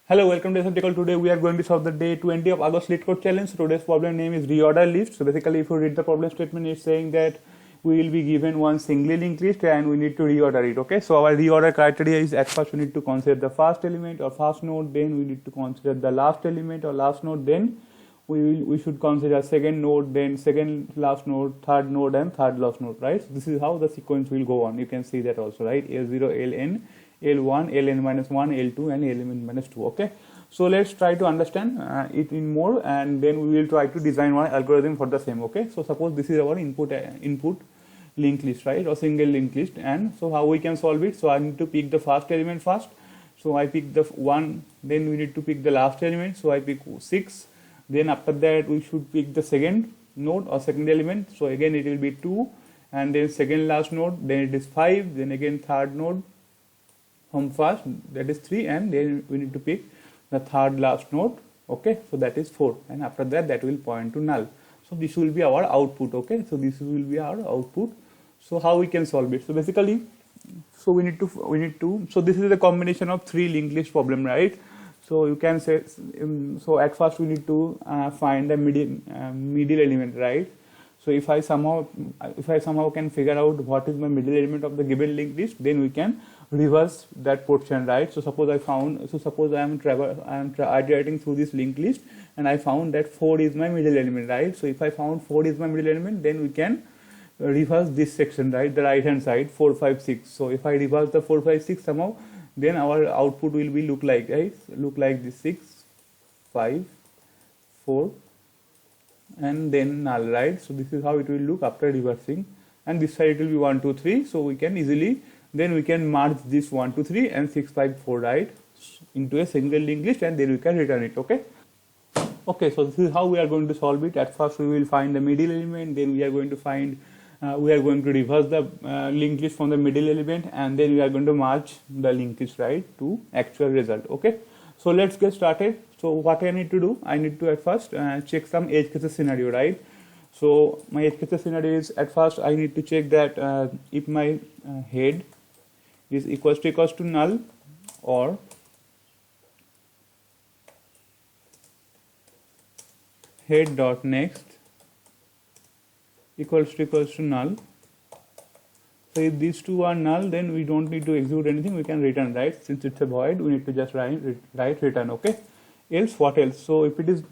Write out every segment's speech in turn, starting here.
Hello, welcome to Subtical. Today we are going to solve the day 20 of August LeetCode challenge. So today's problem name is reorder list. So basically, if you read the problem statement, it's saying that we will be given one singly linked list and we need to reorder it. Okay, so our reorder criteria is at first we need to consider the first element or first node, then we need to consider the last element or last node, then we should consider second node, then second last node, third node, and third last node, right? So this is how the sequence will go on. You can see that also, right? L0, Ln, L1, Ln minus 1, L2, and Ln minus 2. Okay, so let's try to understand it in more, and then we will try to design one algorithm for the same. Okay, so suppose this is our input linked list, right, or single linked list, and so how we can solve it? So I need to pick the first element first. So I pick the 1, then we need to pick the last element. So I pick 6. Then after that we should pick the second node or second element. So again it will be 2, and then second last node, then it is 5, then again third node from first, that is 3, and then we need to pick the third last node. Okay, so that is 4, and after that that will point to null. So this will be our output. Okay, so this will be our output. So how we can solve it? So basically, so we need to so this is a combination of 3 linked list problem, right? So you can say, so at first we need to find the middle element, right? So if I somehow can figure out what is my middle element of the given linked list, then we can reverse that portion, right? So suppose I am iterating through this linked list, and I found that 4 is my middle element, right? So if I found 4 is my middle element, then we can reverse this section, right, the right hand side, 4, 5, 6. So if I reverse the 4, 5, 6 somehow, then our output will be look like this: 6, 5, 4, and then null, right? So this is how it will look after reversing, and this side it will be 1, 2, 3. So we can easily merge this 1, 2, 3 and 6, 5, 4, right, into a single linked list, and then we can return it. Okay, so this is how we are going to solve it. At first we will find the middle element, then we are going to reverse the linked list from the middle element, and then we are going to merge the linked list, right, to actual result. Okay, so let's get started. So what I need to do, I need to at first check some edge cases scenario, right? So my edge cases scenario is, at first I need to check that if my head is equals to null, or head dot next equals to null. So if these two are null, then we don't need to execute anything, we can return, right? Since it's a void, we need to just write return. Okay, else what else? So if it is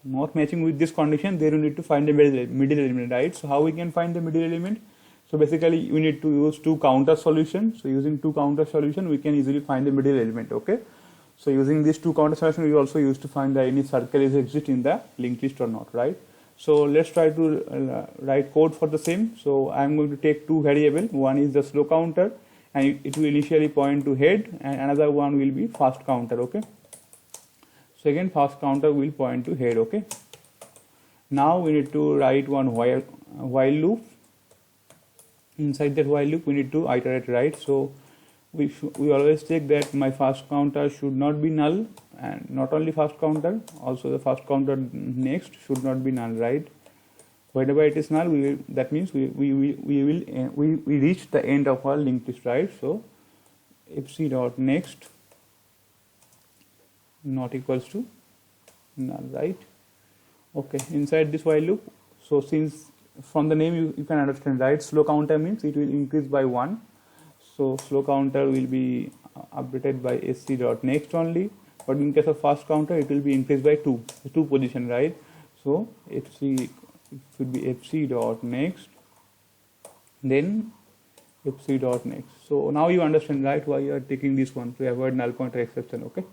not matching with this condition, then we need to find the middle element, right? So how we can find the middle element? So basically we need to use 2 counter solutions. So using 2 counter solution, we can easily find the middle element. Okay, so using these 2 counter solution, we also use to find that any circle is exist in the linked list or not, right? So let's try to write code for the same. So I'm going to take 2 variables. One is the slow counter, and it will initially point to head, and another one will be fast counter. Okay, so again fast counter will point to head. Okay, now we need to write one while loop. Inside that while loop we need to iterate, right? So we always check that my fast counter should not be null, and not only fast counter, also the fast counter next should not be null, right? Whenever it is null, that means we reach the end of our linked list, right? So fc dot next not equals to null, right? Okay, inside this while loop, so since from the name you can understand, right, slow counter means it will increase by 1. So slow counter will be updated by sc dot next only, but in case of fast counter it will be increased by 2 position, right? So fc should be fc dot next, then fc dot next. So now you understand, right, why you are taking this one, to avoid null pointer exception. Okay,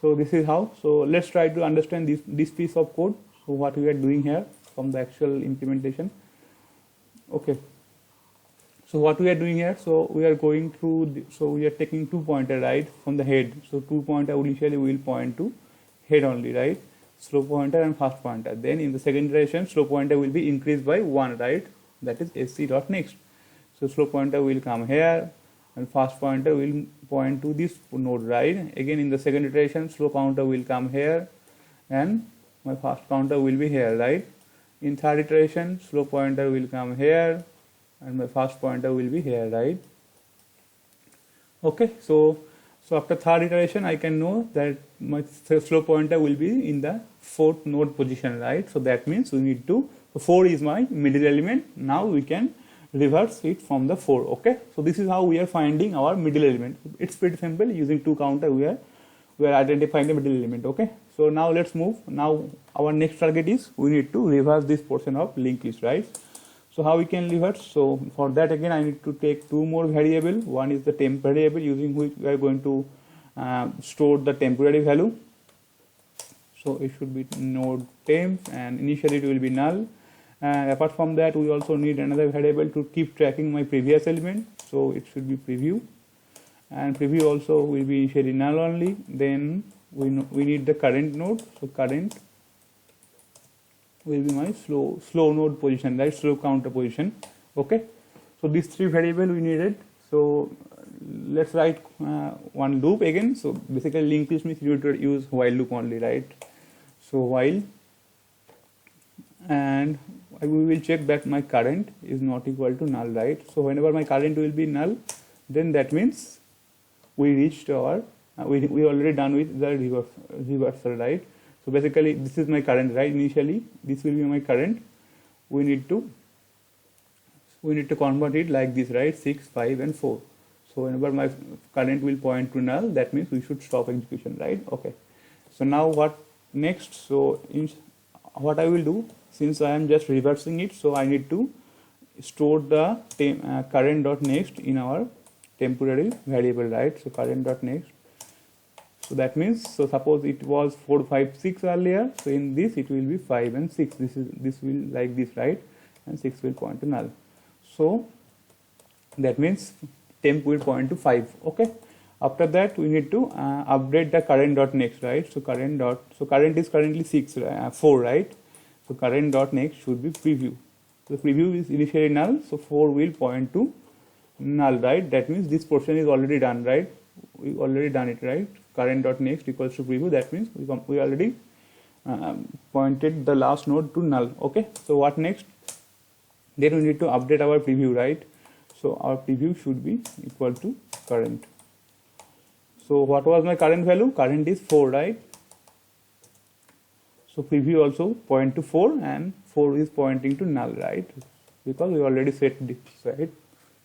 so this is how. So let's try to understand this piece of code. So what we are doing here from the actual implementation. Okay, so what we are doing here, so we are going through so we are taking 2 pointer, right, from the head. So 2 pointer initially will point to head only, right, slow pointer and fast pointer. Then in the second iteration, slow pointer will be increased by 1, right, that is sc dot next. So slow pointer will come here, and fast pointer will point to this node, right? Again in the second iteration, slow counter will come here, and my fast counter will be here, right? In third iteration, slow pointer will come here, and my fast pointer will be here, right? Okay, so So after third iteration, I can know that my slope pointer will be in the fourth node position, right? So that means we need to, so 4 is my middle element. Now we can reverse it from the 4, okay? So this is how we are finding our middle element. It's pretty simple. Using 2 counter, we are identifying the middle element, okay? So now let's move. Now our next target is we need to reverse this portion of linked list, right? So how we can reverse? So for that, again, I need to take 2 more variable. One is the temp variable, using which we are going to store the temporary value. So it should be node temp, and initially it will be null. And apart from that, we also need another variable to keep tracking my previous element. So it should be preview, and preview also will be initially null only. Then we need the current node. So current will be my slow node position, right? Slow counter position, okay? So these 3 variable we needed. So let's write one loop again. So basically linked list means you need to use while loop only, right? So while, and we will check that my current is not equal to null, right? So whenever my current will be null, then that means we reached our we already done with the reversal, right? So basically this is my current, right? Initially this will be my current. We need to convert it like this, right? 6, 5 and 4. So whenever my current will point to null, that means we should stop execution, right? Okay. So now what next? So what I will do, since I am just reversing it, so I need to store the current dot next in our temporary variable, right? So current dot next. So that means, so suppose it was 4, 5, 6 earlier. So in this it will be 5 and 6. This will like this, right? And 6 will point to null. So that means temp will point to 5. Okay. After that, we need to update the current dot next, right? So current is currently 4, right? So current dot next should be preview. So preview is initially null, so 4 will point to null, right? That means this portion is already done, right? We already done it, right? Current dot next equals to preview. That means we already pointed the last node to null. Okay. So what next? Then we need to update our preview, right? So our preview should be equal to current. So what was my current value? Current is 4, right? So preview also point to 4, and 4 is pointing to null, right? Because we already set this, right?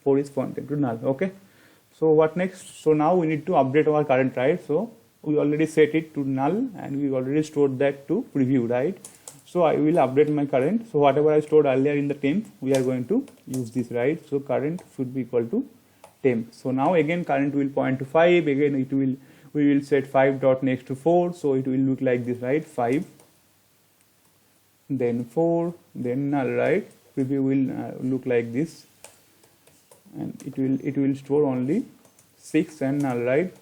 4 is pointing to null. Okay. So what next? So now we need to update our current, right? So we already set it to null, and we already stored that to preview, right? So I will update my current. So whatever I stored earlier in the temp, we are going to use this, right? So current should be equal to temp. So now again current will point to 5. Again we will set 5 dot next to 4. So it will look like this, right? 5, then 4, then null, right? Preview will look like this, and it will store only 6 and null, right?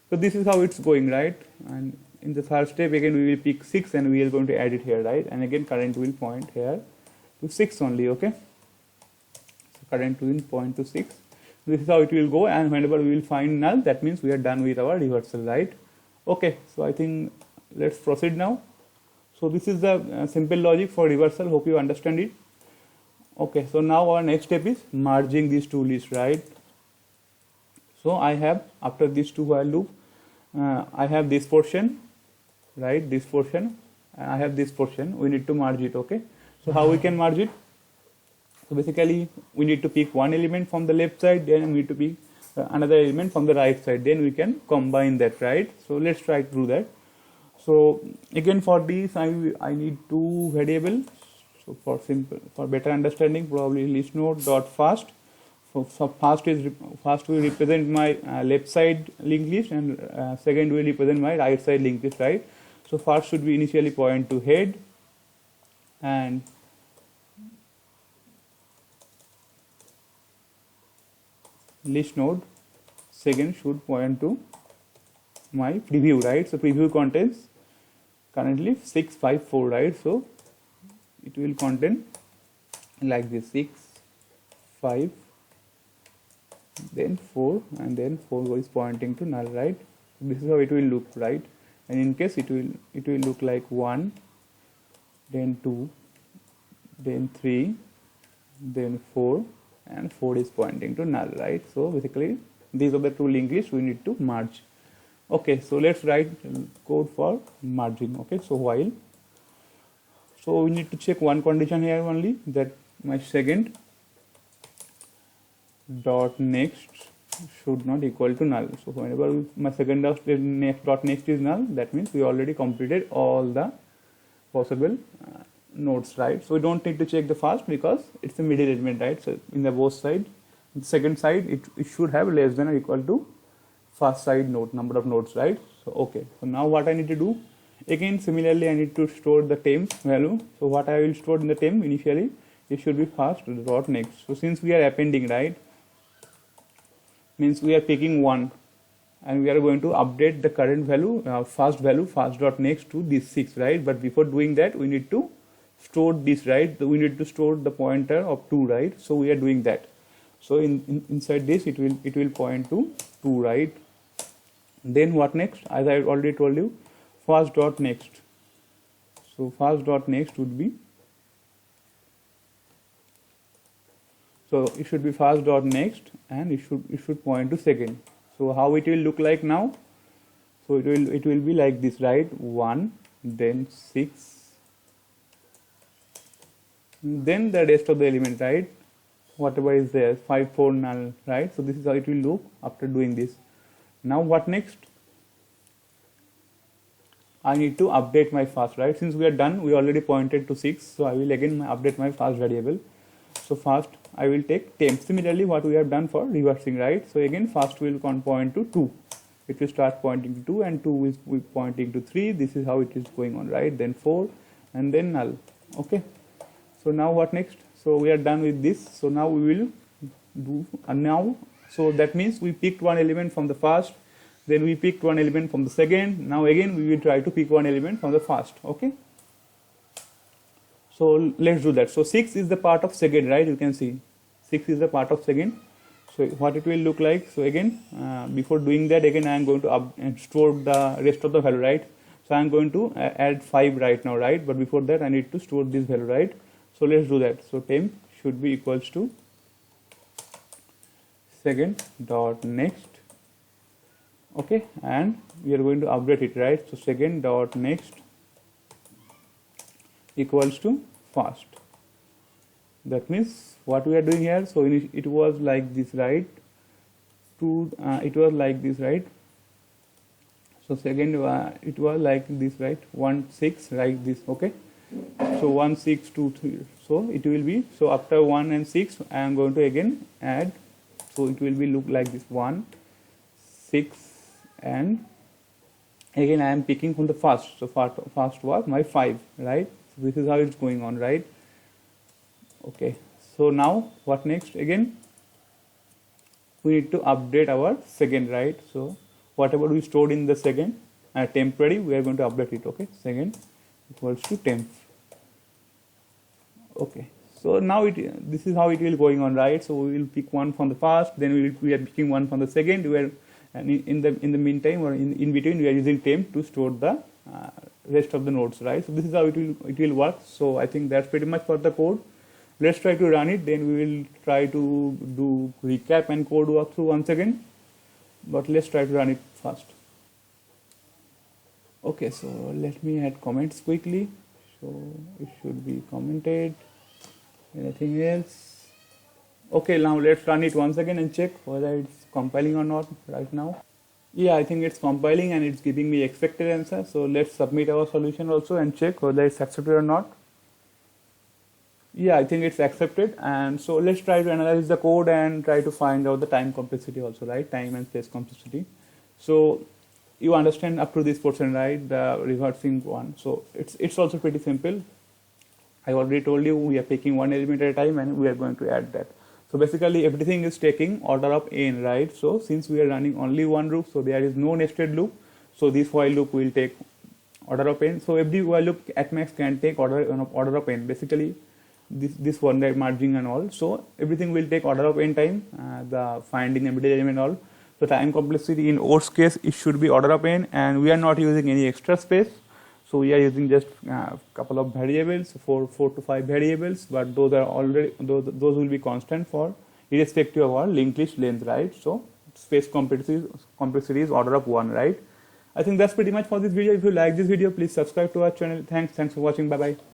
So this is how it's going, right? And in the third step, again we will pick 6 and we are going to add it here, right? And again current will point here to 6 only. Okay. So current will point to 6. This is how it will go, and whenever we will find null, that means we are done with our reversal, right? Okay. So I think let's proceed now. So this is the simple logic for reversal. Hope you understand it. Okay. So now our next step is merging these two lists, right? So I have, after these two while loop, I have this portion, right? This portion, and I have this portion. We need to merge it. Okay. So how we can merge it? So basically we need to pick one element from the left side, then we need to pick another element from the right side, then we can combine that, right? So let's try to do that. So again for this I need two variables. So for better understanding, probably list node dot first. So first will represent my left side linked list, and second will represent my right side linked list, right? So first should be initially point to head, and list node second should point to my preview, right? So preview contains currently 6, 5, 4, right? So it will contain like this: 6, 5, then 4, and then 4 is pointing to null, right? This is how it will look, right? And in case it will look like 1, then 2, then 3, then 4, and 4 is pointing to null, right? So basically these are the two linked lists we need to merge. Okay, so let's write code for merging. Okay, so while, so we need to check one condition here only, that my second dot next should not equal to null. So whenever my second dot next is null, that means we already completed all the possible nodes, right? So we don't need to check the first because it's a middle element, right? So in the both side, the second side, it should have less than or equal to first side node, number of nodes, right? So okay, so now what I need to do, again similarly I need to store the temp value. So what I will store in the temp initially, it should be first dot next. So since we are appending, right, means we are picking one and we are going to update the current value, first dot next to this 6, right? But before doing that, we need to store this, right? We need to store the pointer of 2, right? So we are doing that. So inside this, it will point to 2, right? Then what next? As I already told you, first dot next. So first dot next would be, so it should be first dot next, and it should point to second. So how it will look like now? So it will be like this, right? 1, then 6, then the rest of the element, right? Whatever is there, 5, 4, null, right? So this is how it will look after doing this. Now what next? I need to update my first, right? Since we are done, we already pointed to 6, so I will again update my first variable. So first I will take temp. Similarly, what we have done for reversing, right? So again, first will point to 2. It will start pointing to 2, and 2 is pointing to 3. This is how it is going on, right? Then 4, and then null. Okay. So now what next? So we are done with this. So now we will do now. So that means we picked one element from the first, then we picked one element from the second. Now again we will try to pick one element from the first. Okay. So let's do that. So 6 is the part of second, right? You can see 6 is the part of second. So what it will look like? So again, before doing that, again I am going to store the rest of the value, right? So I am going to add 5 right now, right? But before that, I need to store this value, right? So let's do that. So temp should be equals to second dot next. Okay, and we are going to update it, right? So second dot next equals to first. That means what we are doing here. So it was like this, right? It was like this, right? So second it was like this, right? 1, 6, like this. Okay. So 1, 6, 2, 3. So it will be, so after 1 and 6, I am going to again add. So it will be look like this, 1, 6, and again I am picking from the first. So first was my 5, right? So this is how it's going on, right? Okay. So now what next? Again we need to update our second, right? So whatever we stored in the second temporary, we are going to update it. Okay, second equals to temp. Okay, so now this is how it will going on, right? So we will pick one from the first, then we are picking one from the second. And in the meantime, or in between, we are using temp to store the rest of the nodes, right? So this is how it will work. So I think that's pretty much for the code. Let's try to run it, then we will try to do recap and code walkthrough once again. But let's try to run it first. Okay, so let me add comments quickly. So it should be commented. Anything else? Okay, now let's run it once again and check whether it's compiling or not right now. Yeah, I think it's compiling and it's giving me expected answer. So let's submit our solution also and check whether it's accepted or not. Yeah, I think it's accepted. And so let's try to analyze the code and try to find out the time complexity also, right? Time and space complexity. So you understand up to this portion, right? The reversing one. So it's also pretty simple. I already told you we are taking one element at a time and we are going to add that. So basically everything is taking order of n, right? So since we are running only one loop, so there is no nested loop. So this while loop will take order of n. So every while loop at max can take order of n. Basically this one, right, merging and all. So everything will take order of n time, the finding the middle element all. So time complexity in OR's case, it should be order of n, and we are not using any extra space. So we are using just a couple of variables, 4 to 5 variables, but those are already those will be constant for irrespective of our linked list length, right? So space complexity is order of 1, right? I think that's pretty much for this video. If you like this video, please subscribe to our channel. Thanks for watching. Bye bye.